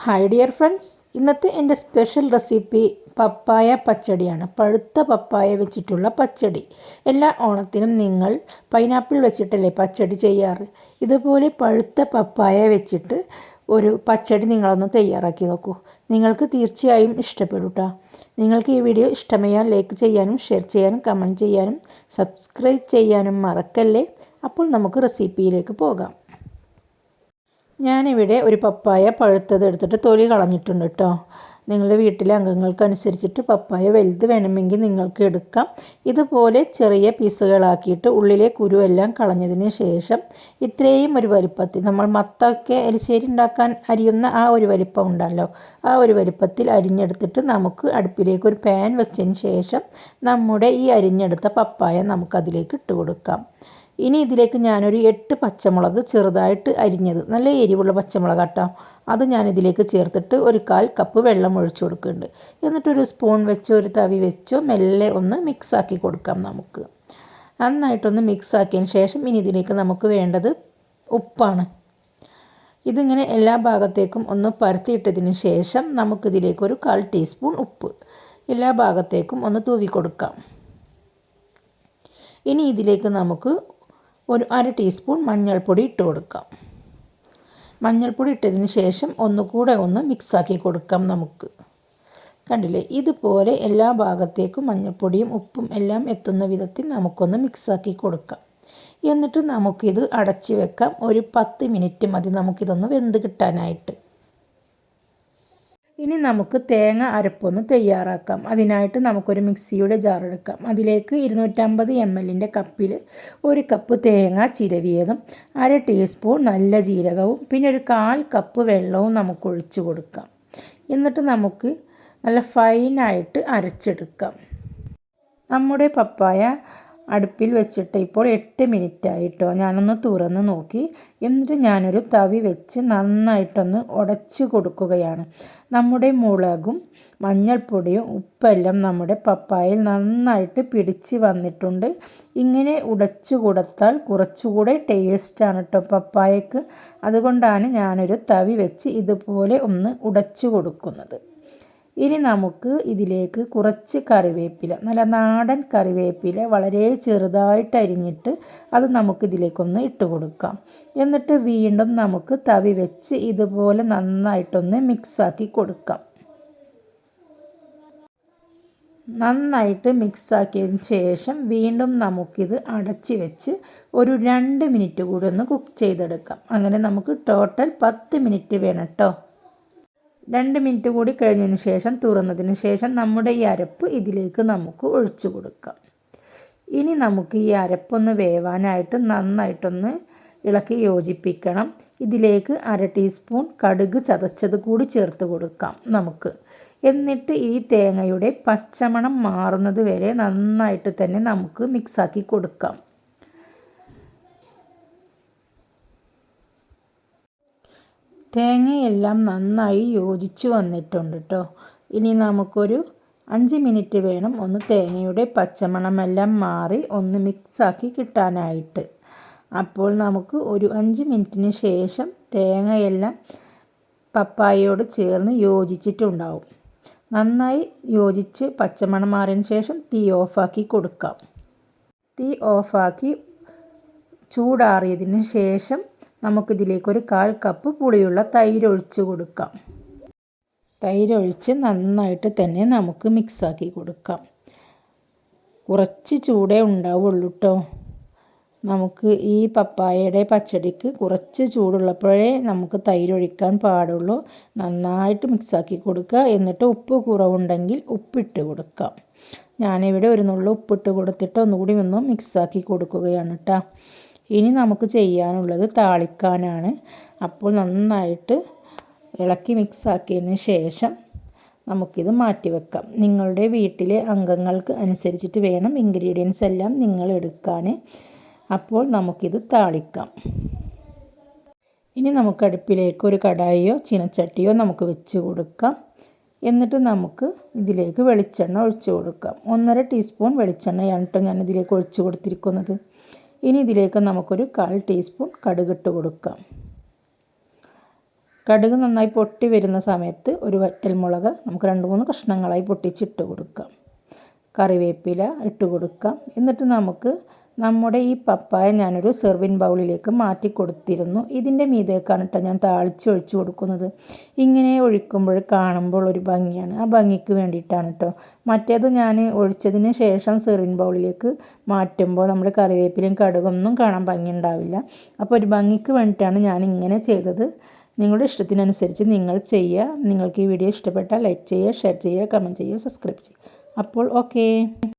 Hi dear friends, ഇന്നത്തെ എൻ്റെ special recipe പപ്പായ പച്ചടിയാണ്. പഴുത്ത പപ്പായ വെച്ചിട്ടുള്ള പച്ചടി. എല്ലാ ഓണത്തിനും നിങ്ങൾ പൈനാപ്പിൾ വെച്ചിട്ടല്ലേ പച്ചടി ചെയ്യാറ്. ഇതുപോലെ പഴുത്ത പപ്പായ വെച്ചിട്ട് ഒരു പച്ചടി നിങ്ങളൊന്ന് തയ്യാറാക്കി നോക്കൂ. നിങ്ങൾക്ക് തീർച്ചയായും ഇഷ്ടപ്പെടും കേട്ടോ. നിങ്ങൾക്ക് ഈ വീഡിയോ ഇഷ്ടമായാൽ ലൈക്ക് ചെയ്യാനും ഷെയർ ചെയ്യാനും കമൻറ്റ് ചെയ്യാനും സബ്സ്ക്രൈബ് ചെയ്യാനും മറക്കല്ലേ. അപ്പോൾ നമുക്ക് റെസിപ്പിയിലേക്ക് പോകാം. ഞാനിവിടെ ഒരു പപ്പായ പഴുത്തത് എടുത്തിട്ട് തൊലി കളഞ്ഞിട്ടുണ്ട് കേട്ടോ. നിങ്ങളുടെ വീട്ടിലെ അംഗങ്ങൾക്കനുസരിച്ചിട്ട് പപ്പായ വലുത് വേണമെങ്കിൽ നിങ്ങൾക്ക് എടുക്കാം. ഇതുപോലെ ചെറിയ പീസുകളാക്കിയിട്ട് ഉള്ളിലെ കുരുവെല്ലാം കളഞ്ഞതിന് ശേഷം ഇത്രയും ഒരു വലിപ്പത്തിൽ, നമ്മൾ മത്തൊക്കെ എലിശ്ശേരി ഉണ്ടാക്കാൻ അരിയുന്ന ആ ഒരു വലിപ്പം ഉണ്ടല്ലോ, ആ ഒരു വലിപ്പത്തിൽ അരിഞ്ഞെടുത്തിട്ട് നമുക്ക് അടുപ്പിലേക്ക് ഒരു പാൻ വെച്ചതിന് ശേഷം നമ്മുടെ ഈ അരിഞ്ഞെടുത്ത പപ്പായ നമുക്കതിലേക്ക് ഇട്ട് കൊടുക്കാം. ഇനി ഇതിലേക്ക് ഞാനൊരു 8 പച്ചമുളക് ചെറുതായിട്ട് അരിഞ്ഞത്, നല്ല എരിവുള്ള പച്ചമുളക് കേട്ടോ, അത് ഞാനിതിലേക്ക് ചേർത്തിട്ട് ഒരു 1/4 കപ്പ് വെള്ളം ഒഴിച്ചു കൊടുക്കുന്നുണ്ട്. എന്നിട്ടൊരു സ്പൂൺ വെച്ചോ ഒരു തവി വെച്ചോ മെല്ലെ ഒന്ന് മിക്സാക്കി കൊടുക്കാം. നമുക്ക് നന്നായിട്ടൊന്ന് മിക്സാക്കിയതിന് ശേഷം ഇനി ഇതിലേക്ക് നമുക്ക് വേണ്ടത് ഉപ്പാണ്. ഇതിങ്ങനെ എല്ലാ ഭാഗത്തേക്കും ഒന്ന് പരത്തിയിട്ടതിന് ശേഷം നമുക്കിതിലേക്ക് ഒരു 1/4 ടീസ്പൂൺ ഉപ്പ് എല്ലാ ഭാഗത്തേക്കും ഒന്ന് തൂവി കൊടുക്കാം. ഇനി ഇതിലേക്ക് നമുക്ക് ഒരു 1/2 ടീസ്പൂൺ മഞ്ഞൾപ്പൊടി ഇട്ട് കൊടുക്കാം. മഞ്ഞൾപ്പൊടി ഇട്ടതിന് ശേഷം ഒന്നുകൂടെ ഒന്ന് മിക്സാക്കി കൊടുക്കാം. നമുക്ക് കണ്ടില്ലേ, ഇതുപോലെ എല്ലാ ഭാഗത്തേക്കും മഞ്ഞൾപ്പൊടിയും ഉപ്പും എല്ലാം എത്തുന്ന വിധത്തിൽ നമുക്കൊന്ന് മിക്സാക്കി കൊടുക്കാം. എന്നിട്ട് നമുക്കിത് അടച്ച് വെക്കാം. ഒരു 10 മിനിറ്റ് മതി നമുക്കിതൊന്ന് വെന്ത് കിട്ടാനായിട്ട്. ഇനി നമുക്ക് തേങ്ങ അരപ്പൊന്ന് തയ്യാറാക്കാം. അതിനായിട്ട് നമുക്കൊരു മിക്സിയുടെ ജാർ എടുക്കാം. അതിലേക്ക് 250 ml കപ്പിൽ 1 കപ്പ് തേങ്ങ ചിരവിയതും 1/2 ടീസ്പൂൺ നല്ല ജീരകവും പിന്നെ ഒരു 1/4 കപ്പ് വെള്ളവും നമുക്ക് ഒഴിച്ചു കൊടുക്കാം. എന്നിട്ട് നമുക്ക് നല്ല ഫൈനായിട്ട് അരച്ചെടുക്കാം. നമ്മുടെ പപ്പായ അടുപ്പിൽ വെച്ചിട്ട് ഇപ്പോൾ 8 മിനിറ്റ് ആയിട്ടോ. ഞാനൊന്ന് തുറന്ന് നോക്കി. എന്നിട്ട് ഞാനൊരു തവി വെച്ച് നന്നായിട്ടൊന്ന് ഉടച്ച് കൊടുക്കുകയാണ്. നമ്മുടെ മുളകും മഞ്ഞൾപ്പൊടിയും ഉപ്പെല്ലാം നമ്മുടെ പപ്പായയിൽ നന്നായിട്ട് പിടിച്ച് വന്നിട്ടുണ്ട്. ഇങ്ങനെ ഉടച്ചു കൊടുത്താൽ കുറച്ചുകൂടെ ടേസ്റ്റാണ് കേട്ടോ പപ്പായക്ക്. അതുകൊണ്ടാണ് ഞാനൊരു തവി വെച്ച് ഇതുപോലെ ഒന്ന് ഉടച്ചു കൊടുക്കുന്നത്. ഇനി നമുക്ക് ഇതിലേക്ക് കുറച്ച് കറിവേപ്പില, നല്ല നാടൻ കറിവേപ്പില വളരെ ചെറുതായിട്ട് അരിഞ്ഞിട്ട് അത് നമുക്കിതിലേക്കൊന്ന് ഇട്ട് കൊടുക്കാം. എന്നിട്ട് വീണ്ടും നമുക്ക് തവി വെച്ച് ഇതുപോലെ നന്നായിട്ടൊന്ന് മിക്സാക്കി കൊടുക്കാം. നന്നായിട്ട് മിക്സാക്കിയതിന് ശേഷം വീണ്ടും നമുക്കിത് അടച്ച് വെച്ച് ഒരു 2 മിനിറ്റ് കൂടി ഒന്ന് കുക്ക് ചെയ്തെടുക്കാം. അങ്ങനെ നമുക്ക് ടോട്ടൽ 10 മിനിറ്റ് വേണം കേട്ടോ. 2 മിനിറ്റ് കൂടി കഴിഞ്ഞതിന് ശേഷം തുറന്നതിന് ശേഷം നമ്മുടെ ഈ അരപ്പ് ഇതിലേക്ക് നമുക്ക് ഒഴിച്ചു കൊടുക്കാം. ഇനി നമുക്ക് ഈ അരപ്പൊന്ന് വേവാനായിട്ട് നന്നായിട്ടൊന്ന് ഇളക്കി യോജിപ്പിക്കണം. ഇതിലേക്ക് 1/2 ടീസ്പൂൺ കടുക് ചതച്ചത് കൂടി ചേർത്ത് കൊടുക്കാം നമുക്ക്. എന്നിട്ട് ഈ തേങ്ങയുടെ പച്ചമണം മാറുന്നത് വരെ നന്നായിട്ട് തന്നെ നമുക്ക് മിക്സാക്കി കൊടുക്കാം. തേങ്ങയെല്ലാം നന്നായി യോജിച്ച് വന്നിട്ടുണ്ട് കേട്ടോ. ഇനി നമുക്കൊരു 5 മിനിറ്റ് വേണം ഒന്ന് തേങ്ങയുടെ പച്ചമണമെല്ലാം മാറി ഒന്ന് മിക്സാക്കി കിട്ടാനായിട്ട്. അപ്പോൾ നമുക്ക് ഒരു 5 മിനിറ്റിന് ശേഷം തേങ്ങയെല്ലാം പപ്പായയോട് ചേർന്ന് യോജിച്ചിട്ടുണ്ടാവും. നന്നായി യോജിച്ച് പച്ചമണം മാറിയതിന് ശേഷം തീ ഓഫാക്കി കൊടുക്കാം. തീ ഓഫാക്കി ചൂടാറിയതിന് ശേഷം നമുക്കിതിലേക്കൊരു 1/4 കപ്പ് പുളിയുള്ള തൈര് ഒഴിച്ച് കൊടുക്കാം. തൈരൊഴിച്ച് നന്നായിട്ട് തന്നെ നമുക്ക് മിക്സാക്കി കൊടുക്കാം. കുറച്ച് ചൂടേ ഉണ്ടാവുള്ളൂ കേട്ടോ. നമുക്ക് ഈ പപ്പായയുടെ പച്ചടിക്ക് കുറച്ച് ചൂടുള്ളപ്പോഴേ നമുക്ക് തൈരൊഴിക്കാൻ പാടുള്ളൂ. നന്നായിട്ട് മിക്സാക്കി കൊടുക്കുക. എന്നിട്ട് ഉപ്പ് കുറവുണ്ടെങ്കിൽ ഉപ്പിട്ട് കൊടുക്കാം. ഞാനിവിടെ ഒരു നുള്ളു ഉപ്പിട്ട് കൊടുത്തിട്ട് ഒന്നുകൂടി ഒന്ന് മിക്സാക്കി കൊടുക്കുകയാണ് കേട്ടോ. ഇനി നമുക്ക് ചെയ്യാനുള്ളത് താളിക്കാനാണ്. അപ്പോൾ നന്നായിട്ട് ഇളക്കി മിക്സാക്കിയതിന് ശേഷം നമുക്കിത് മാറ്റി വെക്കാം. നിങ്ങളുടെ വീട്ടിലെ അംഗങ്ങൾക്ക് അനുസരിച്ചിട്ട് വേണം ഇൻഗ്രീഡിയൻസ് എല്ലാം നിങ്ങൾ എടുക്കാൻ. അപ്പോൾ നമുക്കിത് താളിക്കാം. ഇനി നമുക്ക് അടുപ്പിലേക്ക് ഒരു കടായിയോ ചീനച്ചട്ടിയോ നമുക്ക് വെച്ച് കൊടുക്കാം. എന്നിട്ട് നമുക്ക് ഇതിലേക്ക് വെളിച്ചെണ്ണ ഒഴിച്ചു കൊടുക്കാം. 1/2 ടീസ്പൂൺ വെളിച്ചെണ്ണയാണ് കേട്ടോ ഞാൻ ഇതിലേക്ക് ഒഴിച്ചു കൊടുത്തിരിക്കുന്നത്. ഇനി ഇതിലേക്ക് നമുക്കൊരു 1/4 ടീസ്പൂൺ കടുകിട്ട് കൊടുക്കാം. കടുക് നന്നായി പൊട്ടി വരുന്ന സമയത്ത് ഒരു വറ്റൽമുളക് നമുക്ക് 2-3 കഷ്ണങ്ങളായി പൊട്ടിച്ചിട്ട് കൊടുക്കാം. കറിവേപ്പില ഇട്ട് കൊടുക്കാം. എന്നിട്ട് നമുക്ക് നമ്മുടെ ഈ പപ്പായ ഞാനൊരു സെർവിങ് ബൗളിലേക്ക് മാറ്റി കൊടുത്തിരുന്നു. ഇതിൻ്റെ മീതേക്കാണ് കേട്ടോ ഞാൻ ഒഴിച്ച് കൊടുക്കുന്നത്. ഇങ്ങനെ ഒഴിക്കുമ്പോൾ കാണുമ്പോൾ ഒരു ഭംഗിയാണ്. ആ ഭംഗിക്ക് വേണ്ടിയിട്ടാണ് കേട്ടോ. മറ്റേത് ഞാൻ ഒഴിച്ചതിന് ശേഷം സെർവിങ് ബൗളിലേക്ക് മാറ്റുമ്പോൾ നമ്മുടെ കറിവേപ്പിലയും കടുകൊന്നും കാണാൻ ഭംഗി ഉണ്ടാവില്ല. അപ്പോൾ ഒരു ഭംഗിക്ക് വേണ്ടിയിട്ടാണ് ഞാൻ ഇങ്ങനെ ചെയ്തത്. നിങ്ങളുടെ ഇഷ്ടത്തിനനുസരിച്ച് നിങ്ങൾ ചെയ്യുക. നിങ്ങൾക്ക് ഈ വീഡിയോ ഇഷ്ടപ്പെട്ടാൽ ലൈക്ക് ചെയ്യുക, ഷെയർ ചെയ്യുക, കമൻറ്റ് ചെയ്യുക, സബ്സ്ക്രൈബ് ചെയ്യുക. അപ്പോൾ ഓക്കേ.